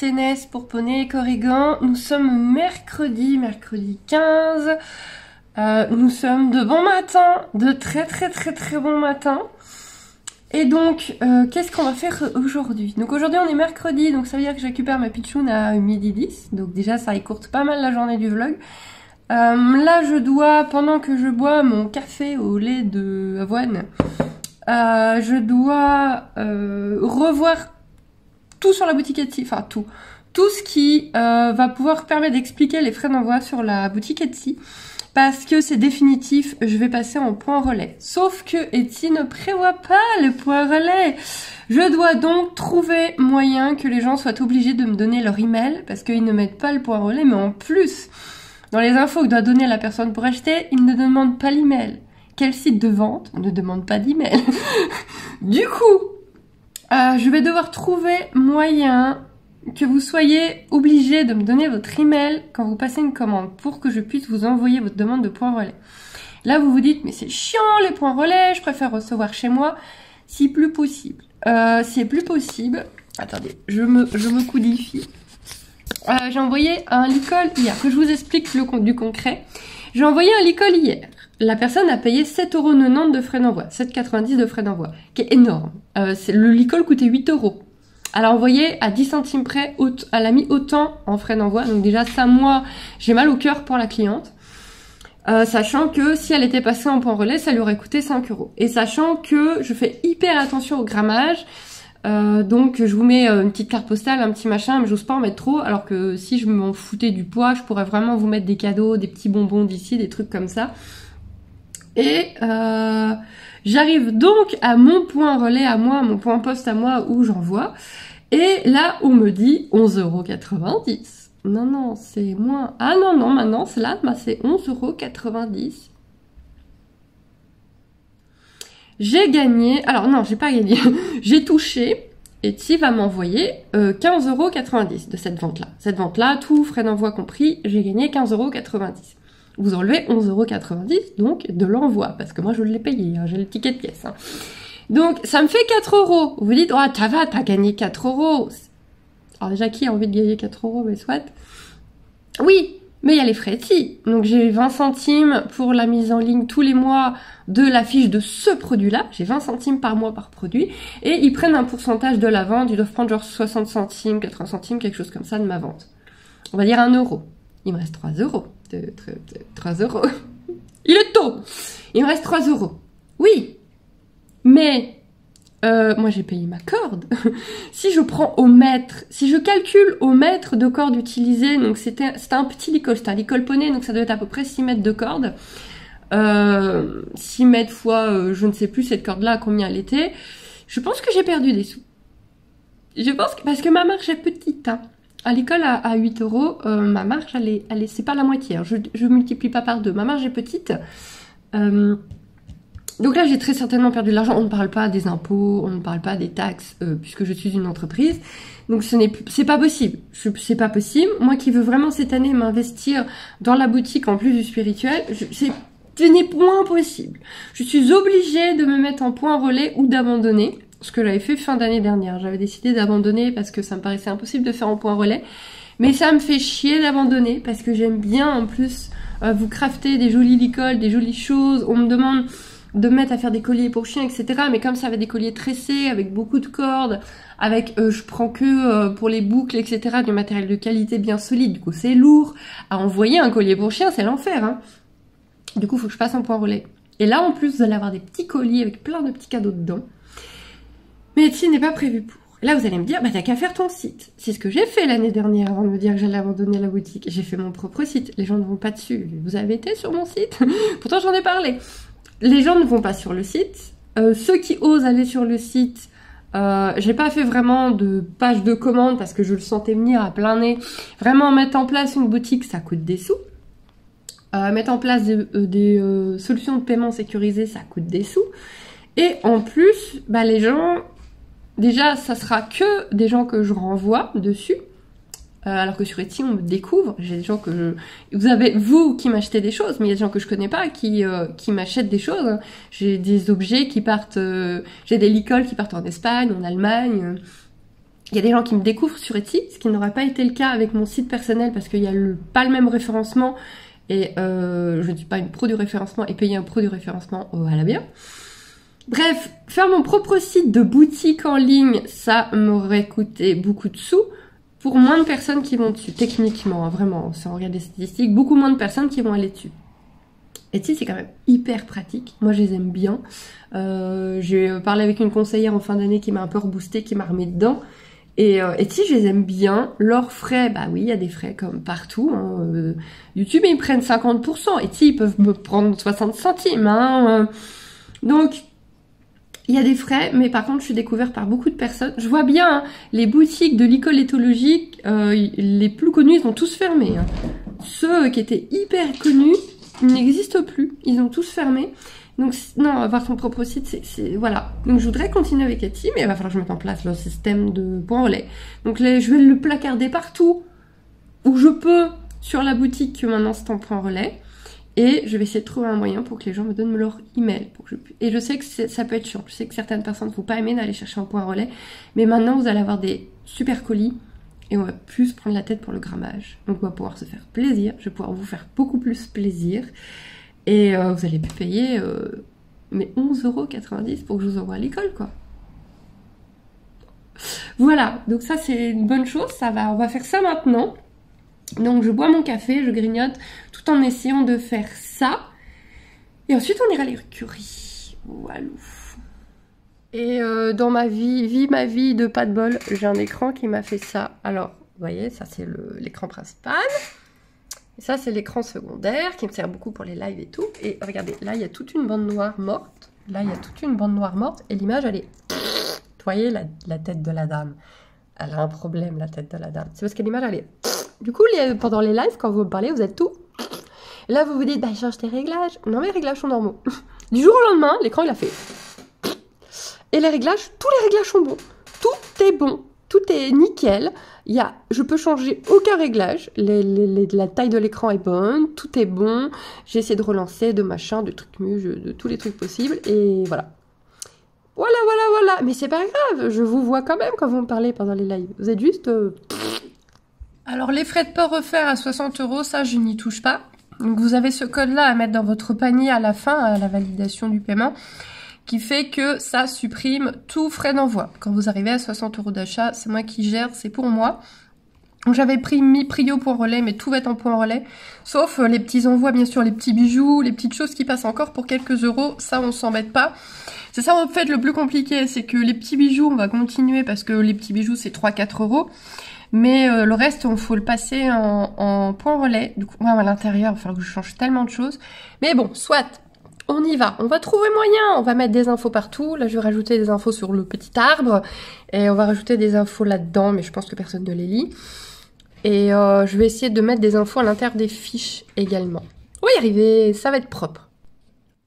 CNS pour Poney et Corrigan. Nous sommes mercredi 15. Nous sommes de bon matin, de très bon matin. Et donc, qu'est-ce qu'on va faire aujourd'hui? Donc aujourd'hui on est mercredi, donc ça veut dire que je récupère ma pitchoune à 12h10. Donc déjà ça écourte pas mal la journée du vlog. Là je dois, pendant que je bois mon café au lait de avoine, je dois revoir tout sur la boutique Etsy, enfin tout ce qui va pouvoir permettre d'expliquer les frais d'envoi sur la boutique Etsy, parce que c'est définitif, je vais passer en point relais. Sauf que Etsy ne prévoit pas le point relais. Je dois donc trouver moyen que les gens soient obligés de me donner leur email, parce qu'ils ne mettent pas le point relais, mais en plus, dans les infos que doit donner la personne pour acheter, ils ne demandent pas l'email. Quel site de vente ne demande pas d'email? Du coup, je vais devoir trouver moyen que vous soyez obligé de me donner votre email quand vous passez une commande pour que je puisse vous envoyer votre demande de point relais. Là, vous vous dites, mais c'est chiant les points relais, je préfère recevoir chez moi, si plus possible. Si plus possible, attendez, je me coudifie. J'ai envoyé un licol hier, que je vous explique du concret. J'ai envoyé un licol hier. La personne a payé 7,90 € de frais d'envoi, 7,90 € de frais d'envoi, qui est énorme. Le licol coûtait 8 €. Elle a envoyé à 10 centimes près, elle a mis autant en frais d'envoi. Donc déjà ça, moi, j'ai mal au cœur pour la cliente. Sachant que si elle était passée en point relais, ça lui aurait coûté 5 €. Et sachant que je fais hyper attention au grammage, donc je vous mets une petite carte postale, un petit machin, mais j'ose pas en mettre trop, alors que si je m'en foutais du poids, je pourrais vraiment vous mettre des cadeaux, des petits bonbons d'ici, des trucs comme ça. Et j'arrive donc à mon point relais à moi, à mon point poste à moi où j'envoie. Et là, on me dit 11,90 €. Non, c'est moins. Ah non, maintenant, c'est là, bah, c'est 11,90 €. J'ai gagné. Alors non, j'ai pas gagné. J'ai touché. Etsy va m'envoyer 15,90 € de cette vente-là. Cette vente-là, tout frais d'envoi compris, j'ai gagné 15,90 €. Vous enlevez 11,90 €, donc de l'envoi, parce que moi je l'ai payé, hein, j'ai le ticket de caisse. Hein. Donc ça me fait 4 €. Vous dites, oh ça va, t'as gagné 4 €. Alors déjà, qui a envie de gagner 4 €, mais soit. Oui, mais il y a les frais Etsy. Donc j'ai 20 centimes pour la mise en ligne tous les mois de la fiche de ce produit-là. J'ai 20 centimes par mois par produit. Et ils prennent un pourcentage de la vente. Ils doivent prendre genre 60 centimes, 80 centimes, quelque chose comme ça de ma vente. On va dire 1 €. Il me reste 3 €. 3 €. Il est tôt. Il me reste 3 €. Oui. Mais, moi j'ai payé ma corde. Si je prends au mètre, si je calcule au mètre de corde utilisée, donc c'était un petit licol, c'était un licol poney, donc ça doit être à peu près 6 mètres de corde. 6 mètres fois, je ne sais plus cette corde-là, combien elle était. Je pense que j'ai perdu des sous. Je pense que, parce que ma marge est petite, hein. À l'école, à 8 €, ma marge, elle est, c'est pas la moitié. Hein. Je multiplie pas par 2. Ma marge est petite. Donc là, j'ai très certainement perdu de l'argent. On ne parle pas des impôts, on ne parle pas des taxes, puisque je suis une entreprise. Donc c'est pas possible. C'est pas possible. Moi qui veux vraiment cette année m'investir dans la boutique en plus du spirituel, ce n'est point possible. Je suis obligée de me mettre en point relais ou d'abandonner. Ce que j'avais fait fin d'année dernière. J'avais décidé d'abandonner parce que ça me paraissait impossible de faire en point relais. Mais ça me fait chier d'abandonner parce que j'aime bien en plus vous crafter des jolis licols, des jolies choses. On me demande de me mettre à faire des colliers pour chiens, etc. Mais comme ça va des colliers tressés avec beaucoup de cordes, avec je prends que pour les boucles, etc. du matériel de qualité bien solide. Du coup c'est lourd. À envoyer un collier pour chien, c'est l'enfer. Hein. Du coup il faut que je passe en point relais. Et là en plus vous allez avoir des petits colliers avec plein de petits cadeaux dedans. Mais Etsy n'est pas prévu pour. Là, vous allez me dire, bah t'as qu'à faire ton site. C'est ce que j'ai fait l'année dernière avant de me dire que j'allais abandonner la boutique. J'ai fait mon propre site. Les gens ne vont pas dessus. Vous avez été sur mon site? Pourtant, j'en ai parlé. Les gens ne vont pas sur le site. Ceux qui osent aller sur le site, j'ai pas fait vraiment de page de commande parce que je le sentais venir à plein nez. Vraiment, mettre en place une boutique, ça coûte des sous. Mettre en place des solutions de paiement sécurisées, ça coûte des sous. Et en plus, bah les gens, déjà ça sera que des gens que je renvoie dessus, alors que sur Etsy on me découvre, j'ai des gens que vous avez vous qui m'achetez des choses, mais il y a des gens que je connais pas qui m'achètent des choses. J'ai des objets qui partent, j'ai des licols qui partent en Espagne, en Allemagne, Il y a des gens qui me découvrent sur Etsy, ce qui n'aurait pas été le cas avec mon site personnel parce qu'il n'y a pas le même référencement et je ne suis pas une pro du référencement et payer un pro du référencement, voilà bien. Bref, faire mon propre site de boutique en ligne, ça m'aurait coûté beaucoup de sous pour moins de personnes qui vont dessus, techniquement, vraiment, si on regarde les statistiques, beaucoup moins de personnes qui vont aller dessus. Etsy, c'est quand même hyper pratique. Moi, je les aime bien. J'ai parlé avec une conseillère en fin d'année qui m'a un peu reboosté, qui m'a remis dedans. Et Etsy, je les aime bien. Leurs frais, bah oui, il y a des frais comme partout. Hein. YouTube, ils prennent 50%. Etsy, ils peuvent me prendre 60 centimes. Hein. Donc, il y a des frais, mais par contre, je suis découverte par beaucoup de personnes. Je vois bien, hein, les boutiques de l'école-éthologie, les plus connus, ils ont tous fermé. Hein. Ceux qui étaient hyper connus, ils n'existent plus. Ils ont tous fermé. Donc, non, avoir son propre site, c'est voilà. Donc, je voudrais continuer avec Etsy, mais il va falloir que je mette en place le système de point relais. Donc, là, je vais le placarder partout où je peux sur la boutique que maintenant c'est en point relais. Et je vais essayer de trouver un moyen pour que les gens me donnent leur email. Et je sais que ça peut être chiant. Je sais que certaines personnes ne faut pas aimer d'aller chercher un point relais. Mais maintenant, vous allez avoir des super colis. Et on va plus se prendre la tête pour le grammage. Donc on va pouvoir se faire plaisir. Je vais pouvoir vous faire beaucoup plus plaisir. Et vous allez plus payer mais 11,90 € pour que je vous envoie à l'école, quoi. Voilà, donc ça c'est une bonne chose. On va faire ça maintenant. Donc je bois mon café, je grignote, tout en essayant de faire ça. Et ensuite on ira à l'écurie. Voilà. Et dans ma vie de pas de bol, j'ai un écran qui m'a fait ça. Alors, vous voyez, ça c'est l'écran principal. Et ça c'est l'écran secondaire qui me sert beaucoup pour les lives et tout. Et regardez, là il y a toute une bande noire morte. Là il y a toute une bande noire morte. Et l'image elle est... Vous voyez la tête de la dame. Elle a un problème, la tête de la dame. C'est parce que l'image elle est... Du coup, pendant les lives, quand vous me parlez, vous êtes tout. Et là, vous vous dites, bah, change tes réglages. Non, mes réglages sont normaux. Du jour au lendemain, l'écran, il a fait. Et les réglages, tous les réglages sont bons. Tout est bon. Tout est nickel. Je peux changer aucun réglage. La taille de l'écran est bonne. Tout est bon. J'ai essayé de relancer, de machin, de trucs de tous les trucs possibles. Et voilà. Voilà. Mais c'est pas grave. Je vous vois quand même quand vous me parlez pendant les lives. Vous êtes juste... Alors les frais de port offerts à 60 €, ça je n'y touche pas. Donc vous avez ce code-là à mettre dans votre panier à la fin, à la validation du paiement, qui fait que ça supprime tout frais d'envoi. Quand vous arrivez à 60 € d'achat, c'est moi qui gère, c'est pour moi. Donc j'avais mis Prio point relais, mais tout va être en point relais, sauf les petits envois, bien sûr, les petits bijoux, les petites choses qui passent encore pour quelques euros, ça on s'embête pas. C'est ça en fait le plus compliqué, c'est que les petits bijoux, on va continuer parce que les petits bijoux c'est 3-4 €. Mais le reste, il faut le passer en point relais. Du coup, moi, à l'intérieur, il va falloir que je change tellement de choses. Mais bon, soit, on y va. On va trouver moyen. On va mettre des infos partout. Là, je vais rajouter des infos sur le petit arbre. Et on va rajouter des infos là-dedans, mais je pense que personne ne les lit. Et je vais essayer de mettre des infos à l'intérieur des fiches également. On va y arriver, ça va être propre.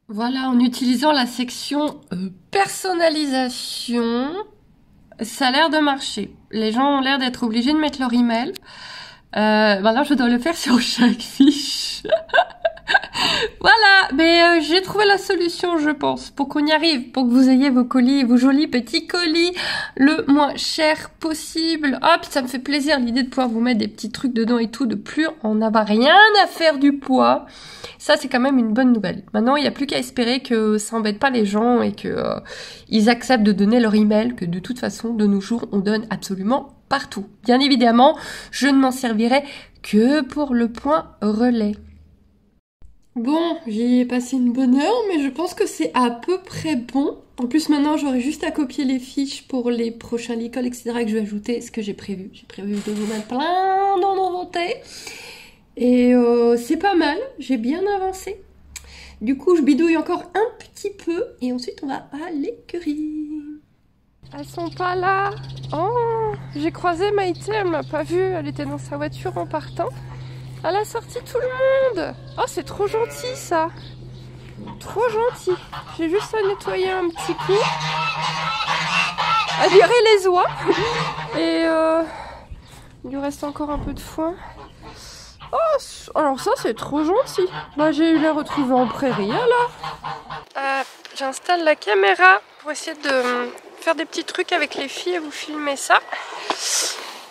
Voilà, en utilisant la section personnalisation... Ça a l'air de marcher. Les gens ont l'air d'être obligés de mettre leur email. Maintenant, je dois le faire sur chaque fiche. Voilà, mais j'ai trouvé la solution, je pense, pour qu'on y arrive, pour que vous ayez vos colis, vos jolis petits colis, le moins cher possible. Ah, puis ça me fait plaisir l'idée de pouvoir vous mettre des petits trucs dedans et tout, de plus en avoir rien à faire du poids. Ça, c'est quand même une bonne nouvelle. Maintenant, il n'y a plus qu'à espérer que ça embête pas les gens et que ils acceptent de donner leur email, que de toute façon, de nos jours, on donne absolument partout. Bien évidemment, je ne m'en servirai que pour le point relais. Bon, j'y ai passé une bonne heure, mais je pense que c'est à peu près bon. En plus, maintenant, j'aurai juste à copier les fiches pour les prochains l'école, etc. que je vais ajouter, ce que j'ai prévu. J'ai prévu de vous mettre plein de nouveautés. Et c'est pas mal, j'ai bien avancé. Du coup, je bidouille encore un petit peu, et ensuite, on va à l'écurie. Elles sont pas là. Oh, j'ai croisé Maïté, elle m'a pas vue, elle était dans sa voiture en partant. Elle a sorti tout le monde. Oh, c'est trop gentil ça. Trop gentil. J'ai juste à nettoyer un petit coup. À virer les oies. Et il lui reste encore un peu de foin. Oh, alors ça c'est trop gentil. Bah, j'ai eu les retrouver en prairie alors. J'installe la caméra pour essayer de faire des petits trucs avec les filles et vous filmer ça.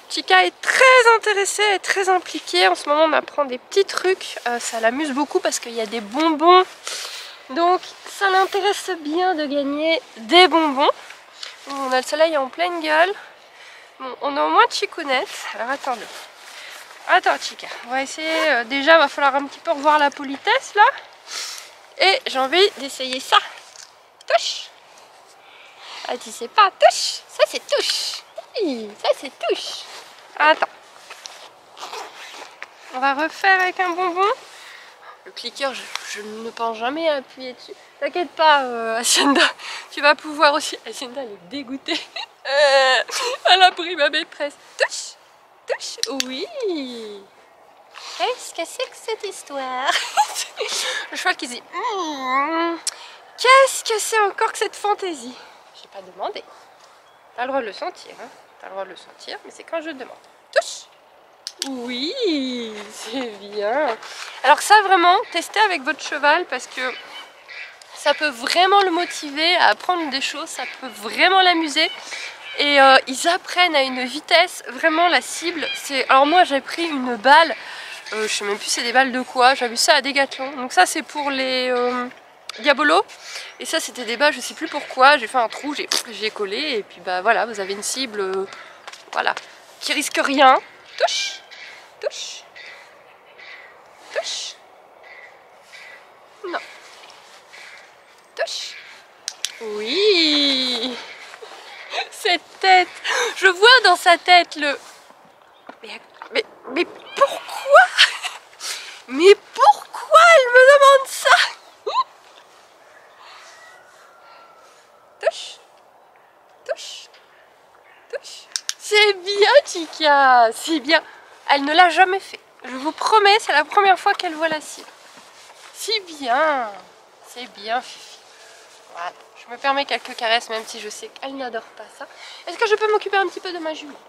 Chica est très intéressée, elle est très impliquée. En ce moment on apprend des petits trucs. Ça l'amuse beaucoup parce qu'il y a des bonbons. Donc ça l'intéresse bien de gagner des bonbons. On a le soleil en pleine gueule. Bon, on a au moins de chicounettes. Alors attendez. Attends Chica, on va essayer. Déjà il va falloir un petit peu revoir la politesse là. Et j'ai envie d'essayer ça. Touche. Ah tu sais pas, touche. Ça c'est touche. Oui, ça c'est touche. Attends. On va refaire avec un bonbon. Le cliqueur, je ne pense jamais à appuyer dessus. T'inquiète pas, Hacienda, tu vas pouvoir aussi. Hacienda, elle est dégoûtée. Elle a pris ma maîtresse. Touche, touche, oui. Qu'est-ce que c'est que cette histoire? Le cheval qui dit qu'est-ce que c'est encore que cette fantaisie? J'ai pas demandé. T'as le droit de le sentir, hein. T'as le droit de le sentir, mais c'est quand je demande. Touche. Oui, c'est bien. Alors ça vraiment, testez avec votre cheval parce que ça peut vraiment le motiver à apprendre des choses, ça peut vraiment l'amuser. Et ils apprennent à une vitesse, vraiment la cible. Alors moi j'ai pris une balle, je sais même plus c'est des balles de quoi, j'ai vu ça à Decathlon. Donc ça c'est pour les diabolos. Et ça c'était des balles, je sais plus pourquoi, j'ai fait un trou, j'ai collé et puis bah voilà, vous avez une cible voilà, qui risque rien. Touche. Touche. Touche. Non. Touche. Oui. Cette tête. Je vois dans sa tête le... Mais pourquoi? Mais pourquoi elle me demande ça? Touche. Touche. Touche. C'est bien, Chica. C'est bien. Elle ne l'a jamais fait. Je vous promets, c'est la première fois qu'elle voit la cible. C'est bien. C'est bien, Fifi. Voilà. Je me permets quelques caresses, même si je sais qu'elle n'adore pas ça. Est-ce que je peux m'occuper un petit peu de ma jument?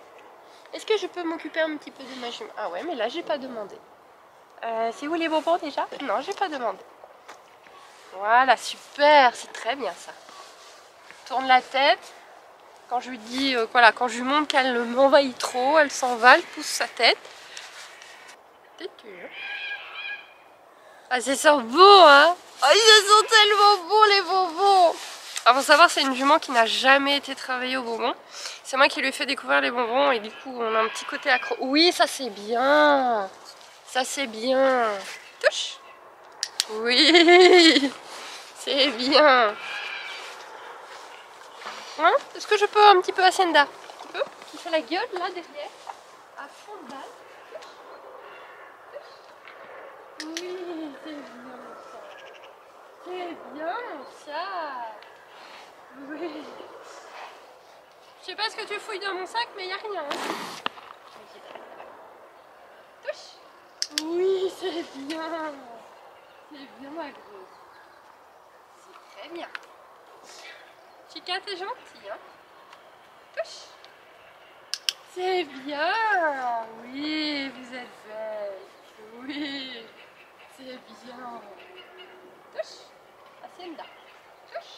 Est-ce que je peux m'occuper un petit peu de ma jument? Ah ouais, mais là, j'ai pas demandé. C'est où les bonbons déjà? Non, j'ai pas demandé. Voilà, super. C'est très bien ça. Tourne la tête. Quand je lui dis, voilà, quand je lui montre qu'elle m'envahit trop, elle s'en va, elle pousse sa tête. Ah, ça sent beau, hein? Oh, ils sont tellement beaux, les bonbons! Alors, faut savoir, c'est une jument qui n'a jamais été travaillée aux bonbons. C'est moi qui lui ai fait découvrir les bonbons et du coup, on a un petit côté accro. Oui, ça c'est bien! Ça c'est bien! Touche! Oui! C'est bien! Hein? Est-ce que je peux un petit peu Hacienda? Un petit peu? Qui fait la gueule là derrière? À fond de balle. Oui, c'est bien ça. C'est bien ça. Oui. Je sais pas ce que tu fouilles dans mon sac, mais il n'y a rien. Hein. Touche. Oui, c'est bien. C'est bien ma grosse. C'est très bien. Chica, t'es gentille, hein? Touche. C'est bien. Oui, vous êtes belle. Oui, c'est bien. Touche. Hacienda. Touche.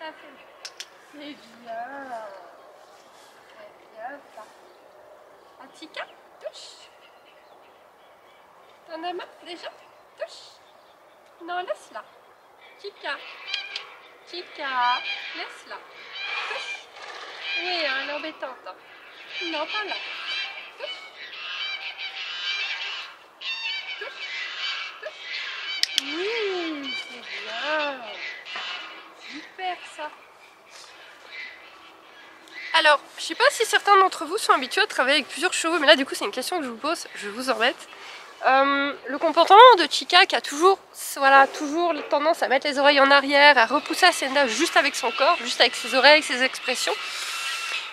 Ça c'est bien. C'est bien ça. Ah, Chica, touche. T'en as marre déjà? Touche. Non, laisse-la. Chica. Chica, laisse-la. Touche. Oui, hein, elle est embêtante. Hein. Non, pas là. Touche. Touche. Touche. Oui, c'est bien. Super ça. Alors, je sais pas si certains d'entre vous sont habitués à travailler avec plusieurs chevaux, mais là du coup c'est une question que je vous pose, je vous embête. Le comportement de Chica qui a toujours, voilà, toujours tendance à mettre les oreilles en arrière, à repousser Hacienda juste avec son corps, juste avec ses oreilles, ses expressions.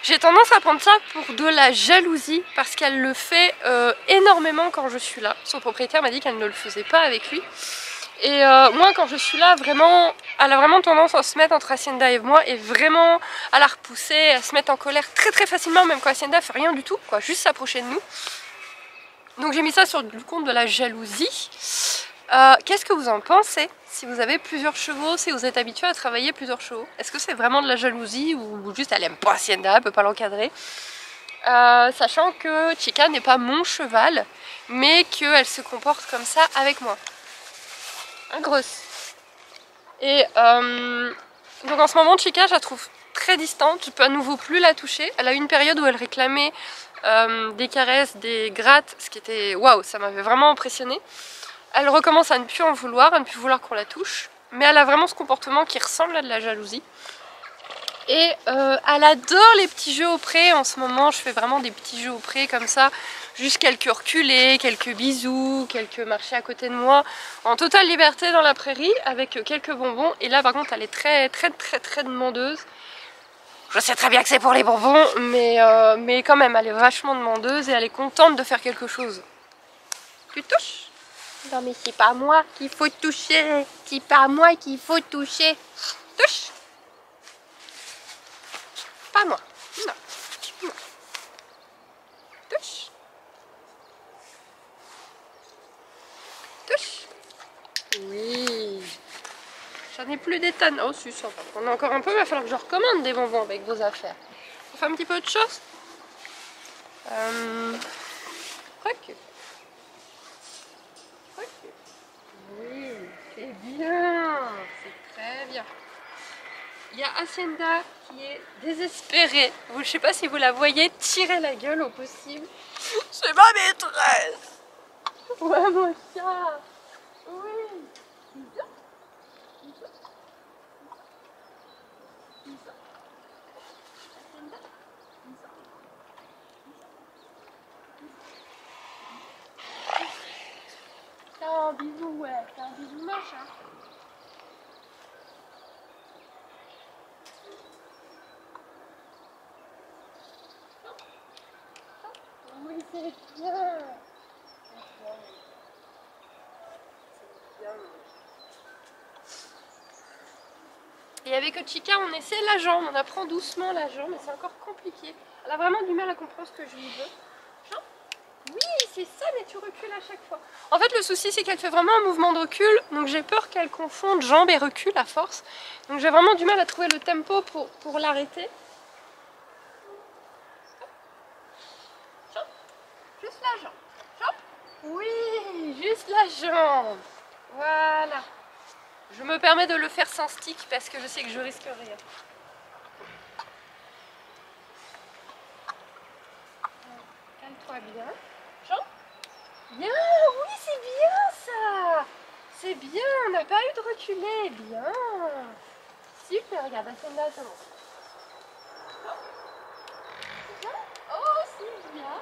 J'ai tendance à prendre ça pour de la jalousie parce qu'elle le fait énormément quand je suis là. Son propriétaire m'a dit qu'elle ne le faisait pas avec lui. Et moi quand je suis là, vraiment, elle a vraiment tendance à se mettre entre Hacienda et moi et vraiment à la repousser, à se mettre en colère très très facilement, même quand Hacienda fait rien du tout, quoi, juste s'approcher de nous. Donc j'ai mis ça sur le compte de la jalousie. Qu'est-ce que vous en pensez? si vous avez plusieurs chevaux, si vous êtes habitué à travailler plusieurs chevaux. Est-ce que c'est vraiment de la jalousie ou juste elle aime pas Hacienda, elle peut pas l'encadrer? Sachant que Chica n'est pas mon cheval, mais qu'elle se comporte comme ça avec moi. Grosse. Et donc en ce moment, Chica, je la trouve très distante, je peux à nouveau plus la toucher. Elle a eu une période où elle réclamait des caresses, des grattes, ce qui était waouh, ça m'avait vraiment impressionné. Elle recommence à ne plus en vouloir, à ne plus vouloir qu'on la touche, mais elle a vraiment ce comportement qui ressemble à de la jalousie. Et elle adore les petits jeux au pré. En ce moment, je fais vraiment des petits jeux au pré comme ça, juste quelques reculés, quelques bisous, quelques marchés à côté de moi, en totale liberté dans la prairie, avec quelques bonbons. Et là, par contre, elle est très demandeuse. Je sais très bien que c'est pour les bonbons, mais quand même, elle est vachement demandeuse et elle est contente de faire quelque chose. Tu touches? Non mais c'est pas moi qu'il faut toucher, c'est pas moi qu'il faut toucher. Touche. Pas moi, non. Non. Touche. Touche. Oui. J'en ai plus des tonnes. Oh si, ça va. On a encore un peu, il va falloir que je recommande des bonbons avec vos affaires. On fait un petit peu autre chose. Recule. Recule. Oui, c'est bien. C'est très bien. Il y a Hacienda qui est désespérée. Je sais pas si vous la voyez tirer la gueule au possible. C'est ma maîtresse. Ouais, mon chat. Oui. Bisous. Bisous. Bisous. Hacienda. Bisous. T'as un bisou, ouais. T'as un bisou moche, hein. Oui, c'est bien. C'est bien. C'est bien. Et avec Chica, on essaie la jambe, on apprend doucement la jambe, mais c'est encore compliqué. Elle a vraiment du mal à comprendre ce que je lui veux. Jambe. Oui, c'est ça, mais tu recules à chaque fois. En fait, le souci, c'est qu'elle fait vraiment un mouvement de recul, donc j'ai peur qu'elle confonde jambe et recul à force. Donc j'ai vraiment du mal à trouver le tempo pour l'arrêter. Juste la jambe. Jambe. Oui, juste la jambe. Voilà. Je me permets de le faire sans stick parce que je sais que je risque rien. Calme-toi bien. Jambe. Bien, oui, c'est bien ça. C'est bien, on n'a pas eu de reculer. Bien. Super, regarde, Hacienda, c'est bon. Oh, c'est bien.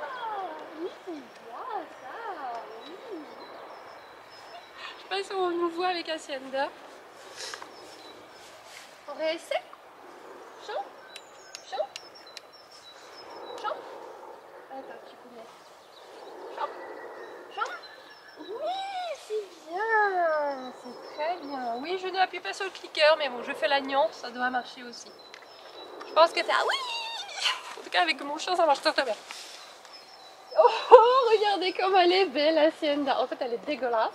Oui, c'est bien ça. Oui. Je sais pas si on nous voit avec Hacienda. On réessaie. Champ. Champ. Champ. Attends, tu peux mettre. Champ. Champ. Oui, c'est bien. C'est très bien. Oui, je n'appuie pas sur le clicker, mais bon, je fais la nuance, ça doit marcher aussi. Je pense que c'est... Ah oui. En tout cas, avec mon chien, ça marche très bien. Oh, regardez comme elle est belle, Hacienda. En fait, elle est dégueulasse.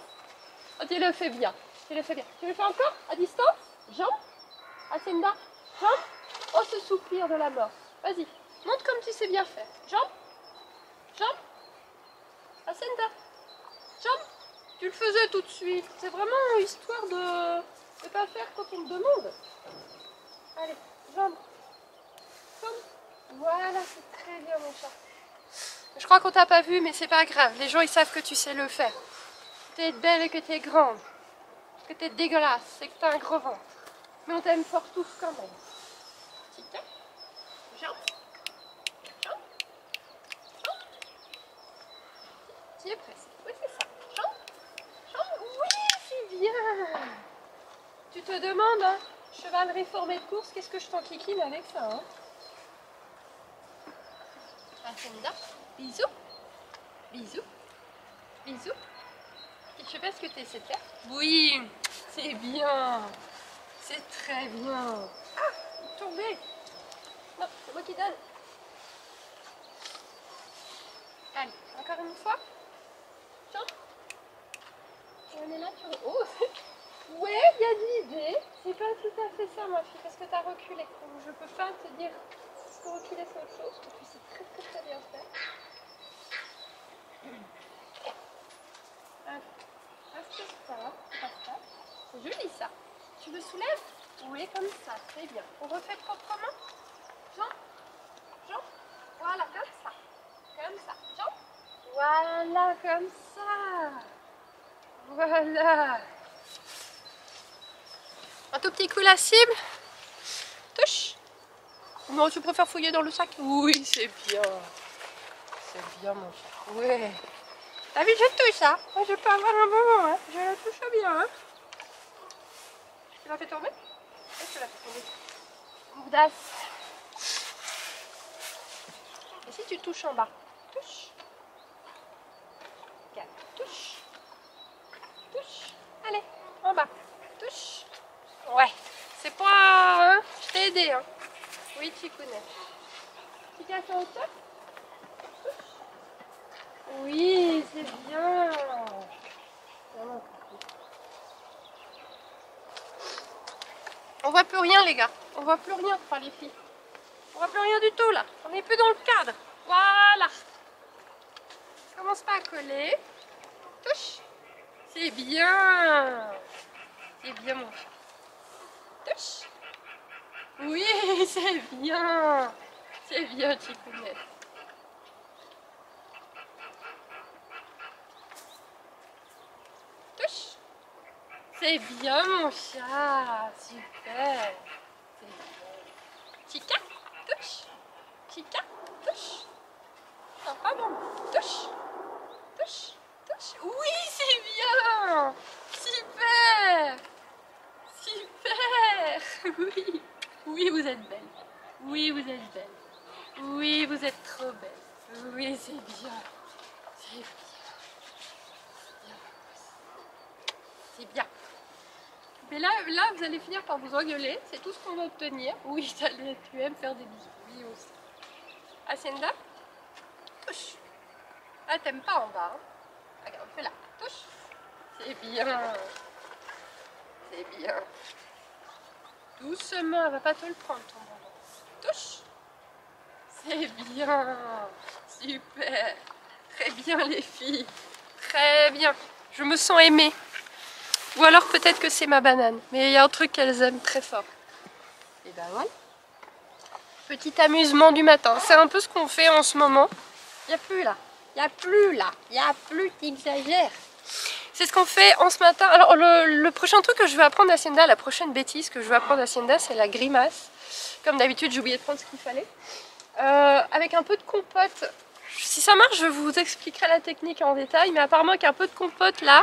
Oh, tu le fais bien. Tu le fais bien. Tu le fais encore à distance? Jambe. Hacienda. Jambe. Oh, ce soupir de la mort. Vas-y. Montre comme tu sais bien faire. Jambe. Jambe. Hacienda. Jambe. Tu le faisais tout de suite. C'est vraiment histoire de ne pas faire quand on me demande. Allez. Jambe. Jambe. Voilà, c'est très bien, mon chat. Je crois qu'on t'a pas vu, mais c'est pas grave. Les gens, ils savent que tu sais le faire. Que t'es belle et que t'es grande. Que t'es dégueulasse. C'est que t'as un gros ventre. Mais on t'aime fort tous quand même. Chica. Jambe. Jambe. Jambe. Tu es presque. Oui, c'est ça. Jambe. Jambe. Oui, c'est bien. Tu te demandes, hein, cheval réformé de course, qu'est-ce que je t'enquiquine avec ça, hein? Hacienda. Bisous. Bisous. Bisous. Je sais pas ce que tu essaies de faire. Oui, c'est bien. C'est très bien. Ah, tombé. Non, c'est moi qui donne. Allez, encore une fois. Tiens. On est là, tu... Oh, Ouais, il y a de l'idée. C'est pas tout à fait ça, ma fille, parce que t'as reculé. Donc je peux pas te dire que reculer c'est autre chose, parce que c'est très très très bien fait. Reste ça. C'est joli ça. Tu le soulèves? Oui, comme ça, très bien. On refait proprement. Jean, voilà, comme ça. Jean, voilà, comme ça. Voilà. Un tout petit coup la cible. Touche. Non, tu préfères fouiller dans le sac? Oui, c'est bien. C'est bien, mon chat. Ouais. T'as vu, je touche, hein? Moi, je peux avoir un moment, hein? Je la touche bien, hein? Tu l'as fait tomber? Oui, tu l'as fait tomber. Audace. Et si tu touches en bas? Touche. Regarde, touche. Allez, en bas. Touche. Ouais. C'est pas... Hein? Je t'ai aidé, hein? Oui, tu connais. Tu casses en hauteur? Oui, c'est bien. On voit plus rien, les gars. On voit plus rien, enfin les filles. On voit plus rien du tout là. On n'est plus dans le cadre. Voilà. Commence pas à coller. Touche. C'est bien. C'est bien, mon chat. Touche. Oui, c'est bien. C'est bien, tu connais. Touche. C'est bien, mon chat. Super. C'est bien. Chica, touche. Chica, touche. Non, pas bon. Touche. Oui, c'est bien. Super. Oui. Oui, vous êtes belle. Oui, vous êtes belle. Oui, vous êtes trop belle. Oui, c'est bien. C'est bien. C'est bien. Mais là, vous allez finir par vous engueuler. C'est tout ce qu'on va obtenir. Oui, tu aimes faire des bisous. Oui, aussi. Hacienda, touche. Ah, t'aimes pas en bas. Hein. Regarde, fais là. Touche. C'est bien. C'est bien. Doucement, elle va pas te le prendre ton bonbon. Touche. C'est bien. Super. Très bien les filles. Très bien. Je me sens aimée. Ou alors peut-être que c'est ma banane. Mais il y a un truc qu'elles aiment très fort. Et ben voilà. Petit amusement du matin. C'est un peu ce qu'on fait en ce moment. Il n'y a plus là. Il n'y a plus, t'exagères. C'est ce qu'on fait en ce matin. Alors le prochain truc que je vais apprendre à Hacienda, la prochaine bêtise que je vais apprendre à Hacienda, c'est la grimace. Comme d'habitude, j'ai oublié de prendre ce qu'il fallait. Avec un peu de compote. Si ça marche, je vous expliquerai la technique en détail. Mais apparemment, avec un peu de compote là,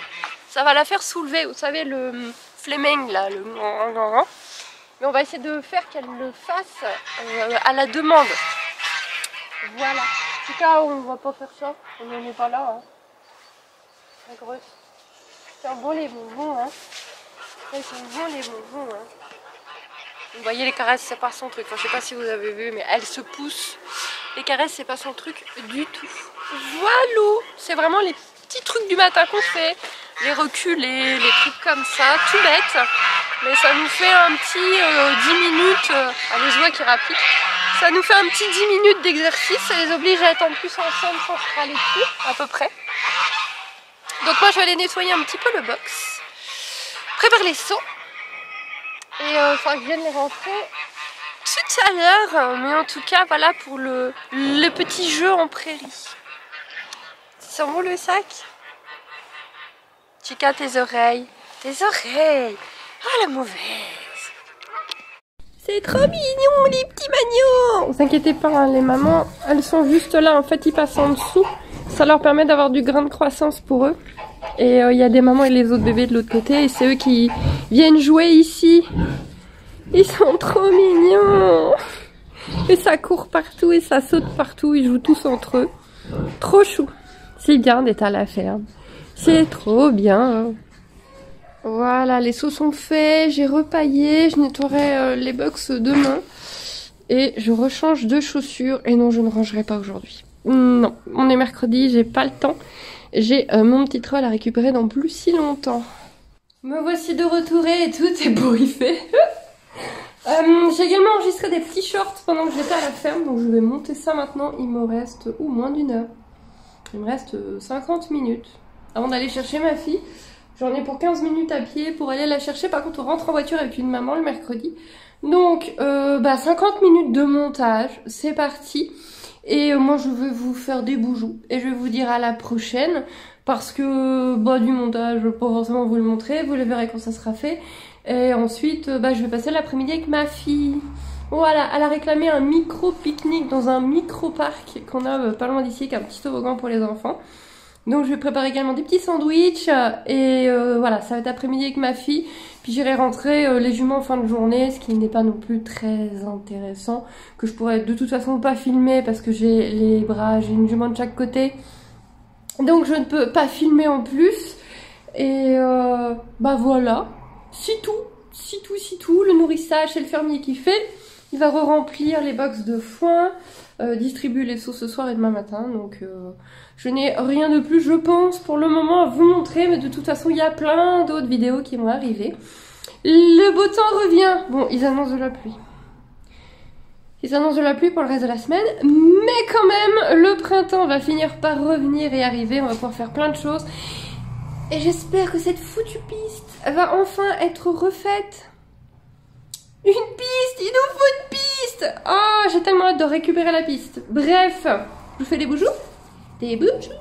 ça va la faire soulever. Vous savez, le fleming là, le... Mais on va essayer de faire qu'elle le fasse à la demande. Voilà. En tout cas, on va pas faire ça. On n'en est pas là. Hein. Très grosse. C'est bon les bonbons. Hein. Ils sont bons les bonbons. Hein. Vous voyez, les caresses, c'est pas son truc. Enfin, je sais pas si vous avez vu, mais elle se pousse. Les caresses, c'est pas son truc du tout. Voilà. C'est vraiment les petits trucs du matin qu'on fait. Les reculés, les trucs comme ça. Tout bête. Mais ça nous fait un petit 10 minutes. Allez, je vois qui est rapide. Ça nous fait un petit 10 minutes d'exercice. Ça les oblige à être en plus ensemble sans se râler dessus, à peu près. Donc moi, je vais aller nettoyer un petit peu le box. Prépare les seaux. Et enfin, je viens de les rentrer tout à l'heure. Mais en tout cas, voilà pour le petit jeu en prairie. Ça sent bon le sac? Chica, tes oreilles. Tes oreilles. Oh la mauvaise. C'est trop mignon les petits magnons. Ne vous inquiétez pas, hein, les mamans, elles sont juste là. En fait, ils passent en dessous. Ça leur permet d'avoir du grain de croissance pour eux. Et il y a des mamans et les autres bébés de l'autre côté. Et c'est eux qui viennent jouer ici. Ils sont trop mignons. Et ça court partout et ça saute partout. Ils jouent tous entre eux. Trop chou. C'est bien d'être à la ferme. C'est trop bien. Voilà, les seaux sont faits. J'ai repaillé. Je nettoierai les box demain. Et je rechange de chaussures. Et non, je ne rangerai pas aujourd'hui. Non, on est mercredi. J'ai pas le temps. J'ai mon petit troll à récupérer dans plus si longtemps. Me voici de retour et tout est ébouriffé. J'ai également enregistré des petits shorts pendant que j'étais à la ferme, donc je vais monter ça maintenant. Il me reste moins d'une heure. Il me reste 50 minutes avant d'aller chercher ma fille. J'en ai pour 15 minutes à pied pour aller la chercher. Par contre, on rentre en voiture avec une maman le mercredi. Donc, 50 minutes de montage, c'est parti. Et moi, je vais vous faire des boujoux. Et je vais vous dire à la prochaine. Parce que, du montage, je vais pas forcément vous le montrer. Vous le verrez quand ça sera fait. Et ensuite, je vais passer l'après-midi avec ma fille. Voilà, elle a réclamé un micro-pique-nique dans un micro-parc qu'on a pas loin d'ici, qui a un petit toboggan pour les enfants. Donc je vais préparer également des petits sandwichs et voilà, ça va être après-midi avec ma fille. Puis j'irai rentrer les juments en fin de journée, ce qui n'est pas non plus très intéressant, que je pourrais de toute façon pas filmer parce que j'ai les bras, j'ai une jument de chaque côté. Donc je ne peux pas filmer en plus. Et voilà, c'est tout, le nourrissage c'est le fermier qui fait. Il va re-remplir les box de foin, distribuer les seaux ce soir et demain matin. Donc je n'ai rien de plus, je pense, pour le moment à vous montrer. Mais de toute façon, il y a plein d'autres vidéos qui vont arriver. Le beau temps revient. Bon, ils annoncent de la pluie. Ils annoncent de la pluie pour le reste de la semaine. Mais quand même, le printemps va finir par revenir et arriver. On va pouvoir faire plein de choses. Et j'espère que cette foutue piste va enfin être refaite. Une piste, il nous faut une piste. Oh, j'ai tellement hâte de récupérer la piste. Bref, je vous fais des boujoux. Des boujoux.